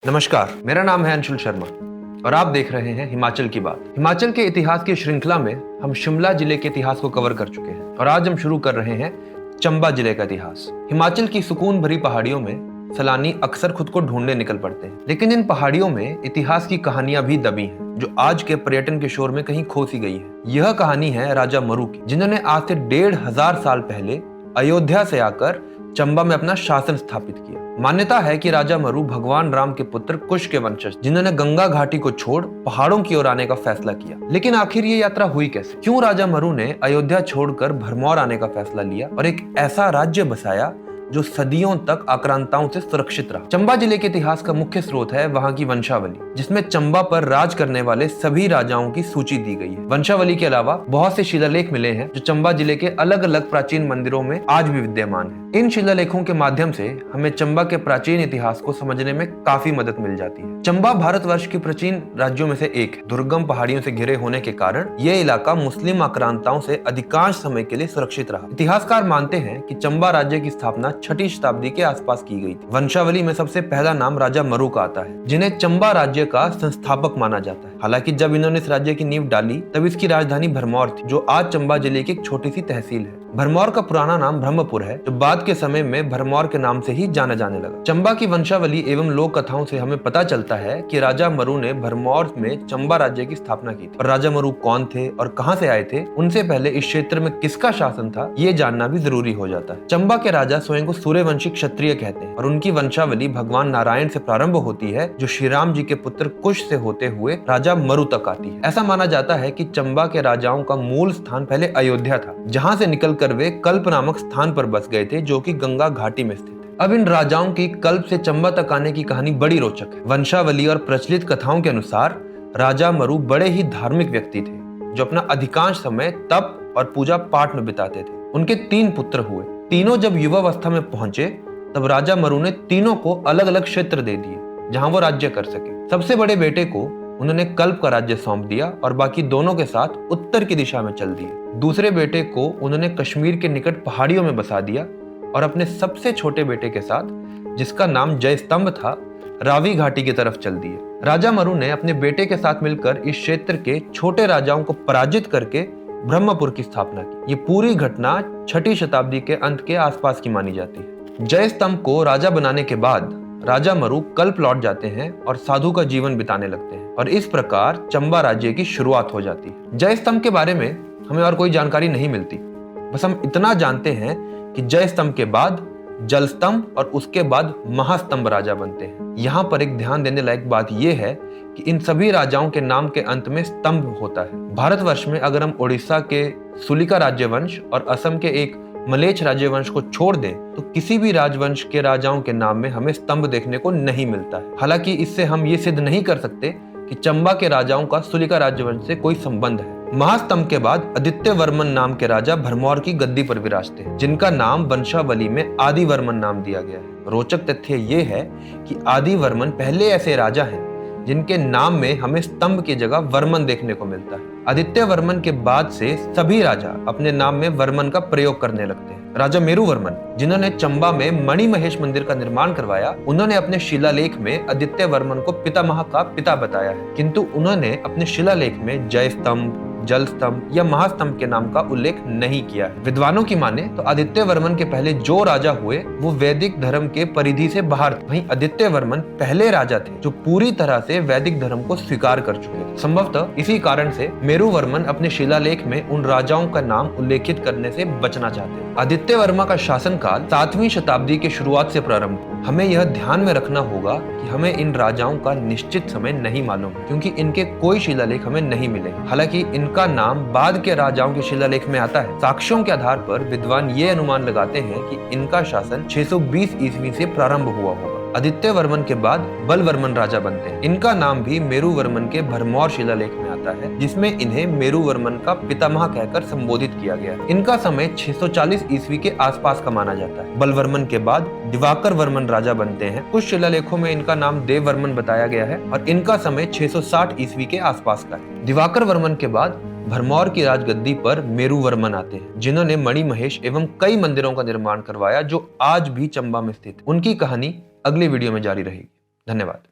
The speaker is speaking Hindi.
नमस्कार, मेरा नाम है अंशुल शर्मा और आप देख रहे हैं हिमाचल की बात। हिमाचल के इतिहास की श्रृंखला में हम शिमला जिले के इतिहास को कवर कर चुके हैं और आज हम शुरू कर रहे हैं चंबा जिले का इतिहास। हिमाचल की सुकून भरी पहाड़ियों में सैलानी अक्सर खुद को ढूंढने निकल पड़ते हैं, लेकिन इन पहाड़ियों में इतिहास की कहानियां भी दबी हैं, जो आज के पर्यटन के शोर में कहीं खो सी गई है। यह कहानी है राजा मरु की, जिन्होंने आज से 1500 साल पहले अयोध्या से आकर चंबा में अपना शासन स्थापित किया। मान्यता है कि राजा मरु भगवान राम के पुत्र कुश के वंशज, जिन्होंने गंगा घाटी को छोड़ पहाड़ों की ओर आने का फैसला किया। लेकिन आखिर ये यात्रा हुई कैसे? क्यों राजा मरु ने अयोध्या छोड़कर भरमौर आने का फैसला लिया और एक ऐसा राज्य बसाया जो सदियों तक आक्रांताओं से सुरक्षित रहा? चंबा जिले के इतिहास का मुख्य स्रोत है वहां की वंशावली, जिसमें चंबा पर राज करने वाले सभी राजाओं की सूची दी गई है। वंशावली के अलावा बहुत से शिलालेख मिले हैं जो चंबा जिले के अलग अलग प्राचीन मंदिरों में आज भी विद्यमान है। इन शिलालेखों के माध्यम से हमें चंबा के प्राचीन इतिहास को समझने में काफी मदद मिल जाती है। चंबा भारतवर्ष के प्राचीन राज्यों में से एक है। दुर्गम पहाड़ियों से घिरे होने के कारण यह इलाका मुस्लिम आक्रांताओं से अधिकांश समय के लिए सुरक्षित रहा। इतिहासकार मानते हैं कि चंबा राज्य की स्थापना 6वीं शताब्दी के आसपास की गई थी। वंशावली में सबसे पहला नाम राजा मरु का आता है, जिन्हें चंबा राज्य का संस्थापक माना जाता है। हालांकि जब इन्होंने इस राज्य की नींव डाली तब इसकी राजधानी भरमौर थी, जो आज चंबा जिले की एक छोटी सी तहसील है। भरमौर का पुराना नाम ब्रह्मपुर है, जो बाद के समय में भरमौर के नाम से ही जाना जाने लगा। चंबा की वंशावली एवं लोक कथाओं से हमें पता चलता है कि राजा मरु ने भरमौर में चंबा राज्य की स्थापना की थी। और राजा मरु कौन थे और कहां से आए थे, उनसे पहले इस क्षेत्र में किसका शासन था, ये जानना भी जरूरी हो जाता है। चंबा के राजा स्वयं को सूर्यवंशी क्षत्रिय कहते हैं और उनकी वंशावली भगवान नारायण से प्रारंभ होती है, जो श्री राम जी के पुत्र कुश से होते हुए राजा मरु तक आती है। ऐसा माना जाता है कि चंबा के राजाओं का मूल स्थान पहले अयोध्या था, जहां से निकलकर वे कल्प नामक स्थान पर बस गए थे, जो कि गंगा घाटी में स्थित है। अब इन राजाओं की कल्प से चंबा तक आने की कहानी बड़ी रोचक है। वंशावली और प्रचलित कथाओं के अनुसार राजा मरु बड़े ही धार्मिक व्यक्ति थे, जो अपना अधिकांश समय तप और पूजा पाठ में बिताते थे। उनके 3 पुत्र हुए। तीनों जब युवावस्था में पहुंचे तब राजा मरु ने तीनों को अलग अलग क्षेत्र दे दिए, जहां वो राज्य कर सके। सबसे बड़े बेटे को उन्होंने कल्प का राज्य सौंप दिया और बाकी दोनों के साथ उत्तर की दिशा में चल दिए। दूसरे बेटे को उन्होंने कश्मीर के निकट पहाड़ियों में बसा दिया और अपने सबसे छोटे बेटे के साथ, जिसका नाम जयस्तंभ था, रावी घाटी की तरफ चल दिए। राजा मरु ने अपने बेटे के साथ मिलकर इस क्षेत्र के छोटे राजाओं को पराजित करके ब्रह्मपुर की स्थापना की। ये पूरी घटना 6वीं शताब्दी के अंत के आसपास की मानी जाती है। जयस्तंभ को राजा बनाने के बाद राजा मरु कल्प लौट जाते हैं और साधु का जीवन बिताने लगते हैं और इस प्रकार चंबा राज्य की शुरुआत हो जाती है। जयस्तंभ के बारे में हमें और कोई जानकारी नहीं मिलती, बस हम इतना जानते हैं कि जयस्तंभ के बाद जलस्तंभ और उसके बाद महास्तंभ राजा बनते हैं। यहाँ पर एक ध्यान देने लायक बात यह है कि इन सभी राजाओं के नाम के अंत में स्तंभ होता है। भारतवर्ष में अगर हम उड़ीसा के सुलिका राज्यवंश और असम के एक मलेच्छ राज्यवंश को छोड़ दें तो किसी भी राजवंश के राजाओं के नाम में हमें स्तंभ देखने को नहीं मिलता है। हालांकि इससे हम ये सिद्ध नहीं कर सकते कि चंबा के राजाओं का सुलिका राज्यवंश से कोई संबंध है। महास्तंभ के बाद आदित्य वर्मन नाम के राजा भरमौर की गद्दी पर विराजते हैं, जिनका नाम वंशावली में आदि वर्मन नाम दिया गया है। रोचक तथ्य ये है कि आदि वर्मन पहले ऐसे राजा हैं जिनके नाम में हमें स्तंभ की जगह वर्मन देखने को मिलता है। आदित्य वर्मन के बाद से सभी राजा अपने नाम में वर्मन का प्रयोग करने लगते हैं। राजा मेरू वर्मन, जिन्होंने चंबा में मणि महेश मंदिर का निर्माण करवाया, उन्होंने अपने शिलालेख में आदित्य वर्मन को पितामह का पिता बताया है, किंतु उन्होंने अपने शिलालेख में जयस्तंभ, जलस्तंभ या महास्तंभ के नाम का उल्लेख नहीं किया है। विद्वानों की माने तो आदित्य वर्मन के पहले जो राजा हुए वो वैदिक धर्म के परिधि से बाहर थे। वहीं आदित्य वर्मन पहले राजा थे जो पूरी तरह से वैदिक धर्म को स्वीकार कर चुके थे। संभवतः इसी कारण से मेरू वर्मन अपने शिलालेख में उन राजाओं का नाम उल्लेखित करने से बचना चाहते हैं। आदित्य वर्मा का शासनकाल 7वीं शताब्दी के शुरुआत से प्रारंभ हुआ। हमें यह ध्यान में रखना होगा कि हमें इन राजाओं का निश्चित समय नहीं मालूम है, क्योंकि इनके कोई शिलालेख हमें नहीं मिले। हालांकि इनका नाम बाद के राजाओं के शिलालेख में आता है। साक्ष्यों के आधार पर विद्वान ये अनुमान लगाते हैं कि इनका शासन 620 ईस्वी से प्रारंभ हुआ होगा। आदित्य वर्मन के बाद बल वर्मन राजा बनते हैं। इनका नाम भी मेरू वर्मन के भरमौर शिलालेख में आता है, जिसमें इन्हें मेरू वर्मन का पितामह कहकर संबोधित किया गया है। इनका समय 640 ईस्वी के आसपास का माना जाता है। बल वर्मन के बाद दिवाकर वर्मन राजा बनते हैं। कुछ शिलालेखों में इनका नाम देव वर्मन बताया गया है और इनका समय 660 ईस्वी के आसपास का है। दिवाकर वर्मन के बाद भरमौर की राजगद्दी पर मेरू वर्मन आते हैं, जिन्होंने मणि महेश एवं कई मंदिरों का निर्माण करवाया, जो आज भी चंबा में स्थित है। उनकी कहानी अगली वीडियो में जारी रहेगी। धन्यवाद।